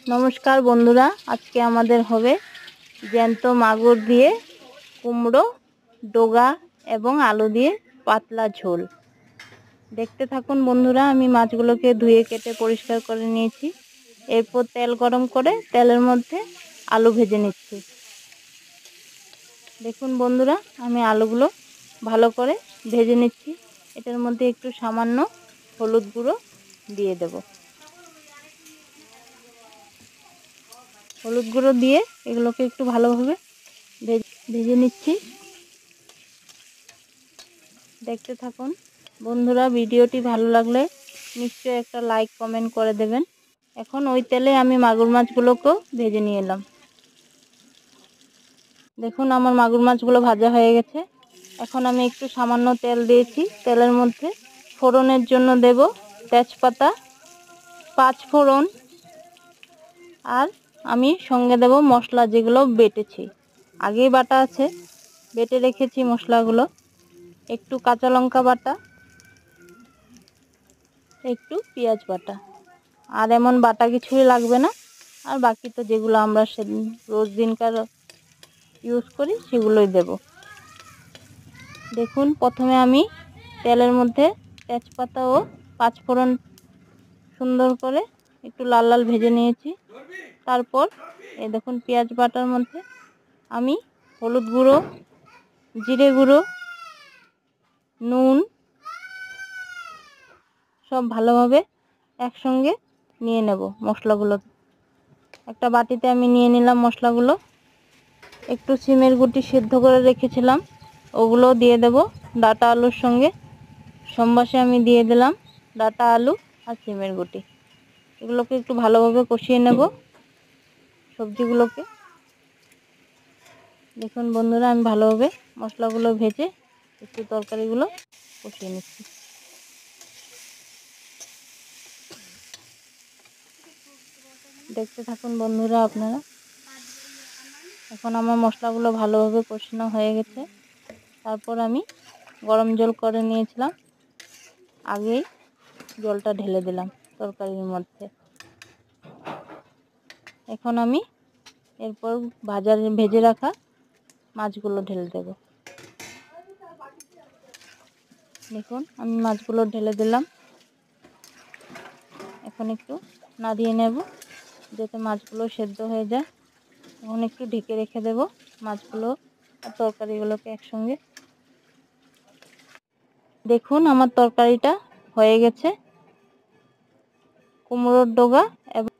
নমস্কার বন্ধুরা, আজকে আমাদের হবে জ্যান্ত মাগুর দিয়ে কুমড়ো, ডগা এবং আলু দিয়ে পাতলা ঝোল। দেখতে থাকুন বন্ধুরা। আমি মাছগুলোকে ধুয়ে কেটে পরিষ্কার করে নিয়েছি। এরপর তেল গরম করে তেলের মধ্যে আলু ভেজে নিচ্ছি। দেখুন বন্ধুরা, আমি আলুগুলো ভালো করে ভেজে নিচ্ছি। এটার মধ্যে একটু সামান্য হলুদ গুঁড়ো দিয়ে দেব। হলুদ গুঁড়ো দিয়ে এগুলোকে একটু ভালোভাবে ভেজে নিচ্ছি। দেখতে থাকুন বন্ধুরা। ভিডিওটি ভালো লাগলে নিশ্চয়ই একটা লাইক কমেন্ট করে দেবেন। এখন ওই তেলে আমি মাগুর মাছগুলোকেও ভেজে নিয়ে এলাম। দেখুন আমার মাগুর মাছগুলো ভাজা হয়ে গেছে। এখন আমি একটু সামান্য তেল দিয়েছি। তেলের মধ্যে ফোড়নের জন্য দেব তেজপাতা, 5 ফোড়ন, আর আমি সঙ্গে দেব মশলা যেগুলো বেটেছি। আগেই বাটা আছে, বেটে রেখেছি মশলাগুলো। একটু কাঁচা লঙ্কা বাটা, একটু পেঁয়াজ বাটা, আর এমন বাটা কিছুই লাগবে না। আর বাকি তো যেগুলো আমরা রোজ দিনকার ইউজ করি সেগুলোই দেব। দেখুন প্রথমে আমি তেলের মধ্যে তেজপাতা ও 5 ফোড়ন সুন্দর করে একটু লাল লাল ভেজে নিয়েছি। তারপর এই দেখুন পেঁয়াজ বাটার মধ্যে আমি হলুদ গুঁড়ো, জিরে গুঁড়ো, নুন সব ভালোভাবে একসঙ্গে নিয়ে নেব। মশলাগুলো একটা বাটিতে আমি নিয়ে নিলাম। মশলাগুলো একটু সিমের গুটি সিদ্ধ করে রেখেছিলাম, ওগুলো দিয়ে দেব ডাটা আলুর সঙ্গে। সম্বাসে আমি দিয়ে দিলাম ডাটা আলু আর সিমের গুটি। এগুলোকে একটু ভালোভাবে কষিয়ে নেব সবজিগুলোকে। দেখুন বন্ধুরা, আমি ভালোভাবে মশলাগুলো ভেজে একটু তরকারিগুলো কষিয়ে নিচ্ছি। দেখতে থাকুন বন্ধুরা আপনারা। এখন আমার মশলাগুলো ভালোভাবে কষানো হয়ে গেছে। তারপর আমি গরম জল করে নিয়েছিলাম, আগেই জলটা ঢেলে দিলাম তরকারির মধ্যে। এখন আমি এরপর ভেজে রাখা মাছগুলো ঢেলে দেব। দেখুন আমি মাছগুলো ঢেলে দিলাম। এখন একটু নাড়িয়ে নেব যাতে মাছগুলো সেদ্ধ হয়ে যায়। এখন একটু ঢেকে রেখে দেব মাছগুলো আর তরকারিগুলোকে একসঙ্গে। দেখুন আমার তরকারিটা হয়ে গেছে। কুমড়োর ডগা এবং